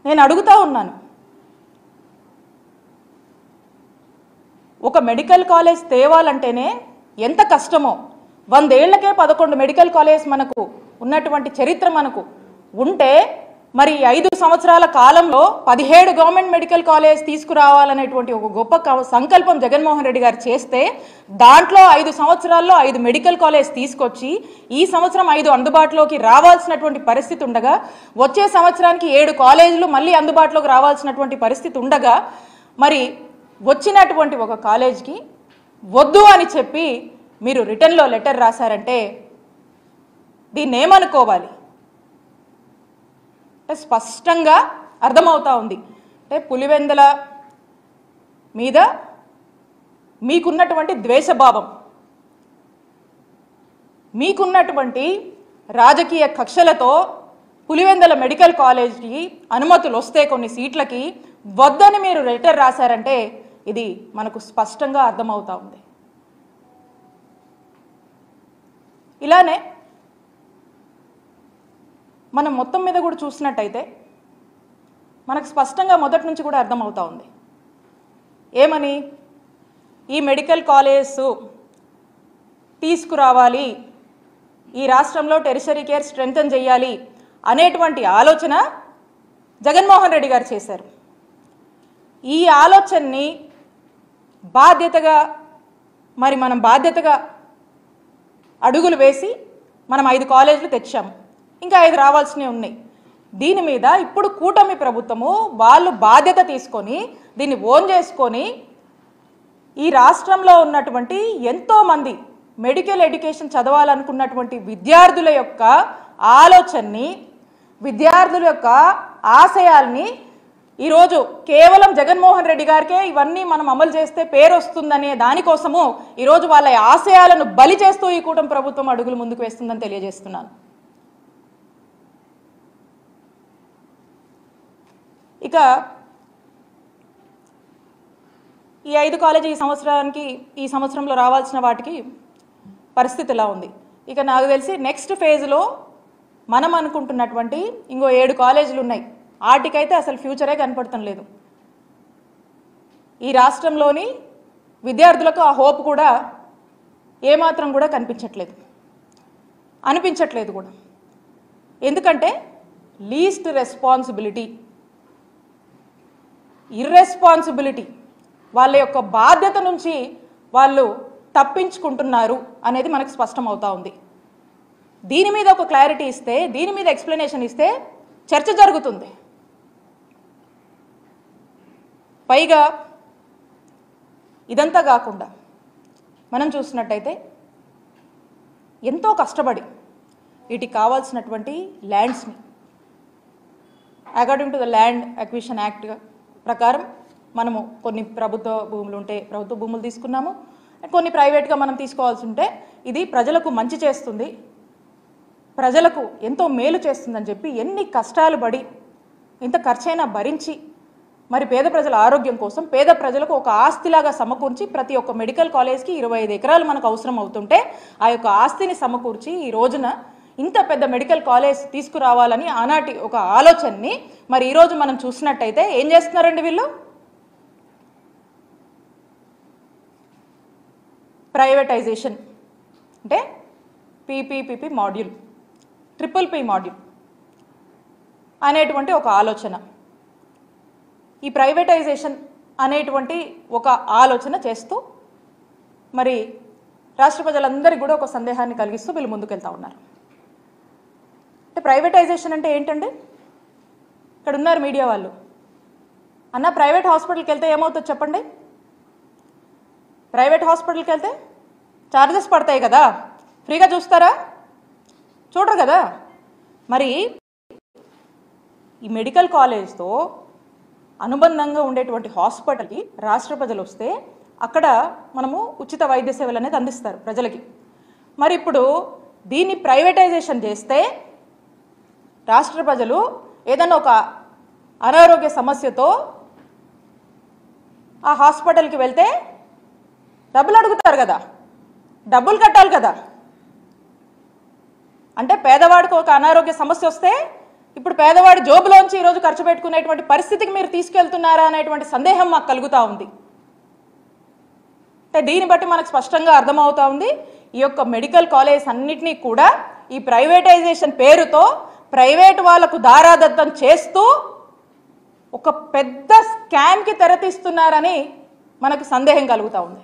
నేను అడుగుతా ఉన్నాను, ఒక మెడికల్ కాలేజ్ తేవాలంటేనే ఎంత కష్టమో, 100 ఏళ్లకే 11 మెడికల్ కాలేజ్ మనకు ఉన్నటువంటి చరిత్ర మనకు ఉంటే, మరి 5 సంవత్సరాల కాలంలో 17 గవర్నమెంట్ మెడికల్ కాలేజ్ తీసుకురావాలనేటువంటి ఒక గొప్ప సంకల్పం జగన్మోహన్ రెడ్డి గారు చేస్తే, దాంట్లో 5 సంవత్సరాల్లో 5 మెడికల్ కాలేజ్ తీసుకొచ్చి ఈ సంవత్సరం 5 అందుబాటులోకి రావాల్సినటువంటి పరిస్థితి ఉండగా, వచ్చే సంవత్సరానికి 7 కాలేజీలు మళ్ళీ అందుబాటులోకి రావాల్సినటువంటి పరిస్థితి ఉండగా, మరి వచ్చినటువంటి ఒక కాలేజ్కి వద్దు అని చెప్పి మీరు రిటర్న్లో లెటర్ రాశారంటే దీన్ని ఏమనుకోవాలి? అంటే స్పష్టంగా అర్థమవుతా ఉంది, అంటే పులివెందుల మీద మీకున్నటువంటి ద్వేషభావం, మీకున్నటువంటి రాజకీయ కక్షలతో పులివెందుల మెడికల్ కాలేజ్కి అనుమతులు వస్తే కొన్ని సీట్లకి వద్దని మీరు లెటర్ రాశారంటే ఇది మనకు స్పష్టంగా అర్థమవుతా ఉంది. ఇలానే మనం మొత్తం మీద కూడా చూసినట్టయితే మనకు స్పష్టంగా మొదటి నుంచి కూడా అర్థమవుతా ఉంది. ఏమని? ఈ మెడికల్ కాలేజ్ తీసుకురావాలి, ఈ రాష్ట్రంలో టెరిషరీ కేర్ స్ట్రెంథన్ చేయాలి అనేటువంటి ఆలోచన జగన్మోహన్ రెడ్డి గారు చేశారు. ఈ ఆలోచనని బాధ్యతగా మనం బాధ్యతగా అడుగులు వేసి మనం 5 కాలేజీలు తెచ్చాము, ఇంకా 5 రావాల్సినవి ఉన్నాయి. దీని మీద ఇప్పుడు కూటమి ప్రభుత్వము వాళ్ళు బాధ్యత తీసుకొని దీన్ని ఓన్ చేసుకొని ఈ రాష్ట్రంలో ఉన్నటువంటి ఎంతోమంది మెడికల్ ఎడ్యుకేషన్ చదవాలనుకున్నటువంటి విద్యార్థుల యొక్క ఆలోచనని, విద్యార్థుల యొక్క ఆశయాల్ని ఈరోజు కేవలం జగన్మోహన్ రెడ్డి గారికే ఇవన్నీ మనం అమలు చేస్తే పేరు వస్తుందనే దానికోసము ఈరోజు వాళ్ళ ఆశయాలను బలి చేస్తూ ఈ కూటమి ప్రభుత్వం అడుగులు ముందుకు వేస్తుందని తెలియజేస్తున్నాను. ఇక ఈ 5 కాలేజీ ఈ సంవత్సరంలో రావాల్సిన వాటికి పరిస్థితి ఇలా ఉంది. ఇక నాకు తెలిసి నెక్స్ట్ ఫేజ్లో మనం అనుకుంటున్నటువంటి ఇంకో 7 కాలేజీలు ఉన్నాయి, వాటికైతే అసలు ఫ్యూచరే కనపడటం లేదు. ఈ రాష్ట్రంలోని విద్యార్థులకు ఆ హోప్ కూడా ఏమాత్రం కూడా అనిపించట్లేదు కూడా. ఎందుకంటే లీస్ట్ రెస్పాన్సిబిలిటీ, ఇర్రెస్పాన్సిబిలిటీ, వాళ్ళ యొక్క బాధ్యత నుంచి వాళ్ళు తప్పించుకుంటున్నారు అనేది మనకు స్పష్టమవుతా ఉంది. దీని మీద ఒక క్లారిటీ ఇస్తే, దీని మీద ఎక్స్ప్లెనేషన్ ఇస్తే చర్చ జరుగుతుంది. పైగా ఇదంతా కాకుండా మనం చూసినట్టయితే ఎంతో కష్టపడి వీటికి కావాల్సినటువంటి ల్యాండ్స్ని according to the land acquisition act ప్రకారం మనము కొన్ని ప్రభుత్వ భూములు ఉంటే ప్రభుత్వ భూములు తీసుకున్నాము, కొన్ని ప్రైవేట్గా మనం తీసుకోవాల్సి ఉంటే ఇది ప్రజలకు మంచి చేస్తుంది, ప్రజలకు ఎంతో మేలు చేస్తుందని చెప్పి ఎన్ని కష్టాలు పడి ఇంత ఖర్చైనా భరించి మరి పేద ప్రజల ఆరోగ్యం కోసం పేద ప్రజలకు ఒక ఆస్తిలాగా సమకూర్చి ప్రతి ఒక్క మెడికల్ కాలేజ్కి 25 ఎకరాలు మనకు అవసరం అవుతుంటే ఆ యొక్క ఆస్తిని సమకూర్చి ఈ రోజున ఇంత పెద్ద మెడికల్ కాలేజ్ తీసుకురావాలని ఆనాటి ఒక ఆలోచనని మరి ఈరోజు మనం చూసినట్టయితే ఏం చేస్తున్నారండి వీళ్ళు? ప్రైవేటైజేషన్ అంటే PPP module, triple P module అనేటువంటి ఒక ఆలోచన, ఈ ప్రైవేటైజేషన్ అనేటువంటి ఒక ఆలోచన చేస్తూ మరి రాష్ట్ర ప్రజలందరికీ కూడా ఒక సందేహాన్ని కలిగిస్తూ వీళ్ళు ముందుకెళ్తా ఉన్నారు. అంటే ప్రైవేటైజేషన్ అంటే ఏంటండి? ఇక్కడ ఉన్నారు మీడియా వాళ్ళు, అన్న ప్రైవేట్ హాస్పిటల్కి వెళ్తే ఏమవుతుంది చెప్పండి? ప్రైవేట్ హాస్పిటల్కి వెళ్తే ఛార్జెస్ పడతాయి కదా, ఫ్రీగా చూస్తారా? చూడరు కదా. మరి ఈ మెడికల్ కాలేజ్తో అనుబంధంగా ఉండేటువంటి హాస్పిటల్కి రాష్ట్ర ప్రజలు వస్తే అక్కడ మనము ఉచిత వైద్య సేవలు అనేది అందిస్తారు ప్రజలకి. మరి ఇప్పుడు దీన్ని ప్రైవేటైజేషన్ చేస్తే రాష్ట్ర ప్రజలు ఏదన్నా ఒక అనారోగ్య సమస్యతో ఆ హాస్పిటల్కి వెళ్తే డబ్బులు అడుగుతారు కదా, డబ్బులు కట్టాలి కదా. అంటే పేదవాడికి ఒక అనారోగ్య సమస్య వస్తే ఇప్పుడు పేదవాడి జోబులోంచి ఈరోజు ఖర్చు పెట్టుకునేటువంటి పరిస్థితికి మీరు తీసుకెళ్తున్నారా అనేటువంటి సందేహం మాకు కలుగుతూ ఉంది. అంటే దీన్ని బట్టి మనకు స్పష్టంగా అర్థమవుతా ఉంది ఈ యొక్క మెడికల్ కాలేజ్ అన్నిటినీ కూడా ఈ ప్రైవేటైజేషన్ పేరుతో ప్రైవేట్ వాళ్లకు దారాదత్తం చేస్తూ ఒక పెద్ద స్కామ్కి తెరతీస్తున్నారని మనకు సందేహం కలుగుతూ ఉంది.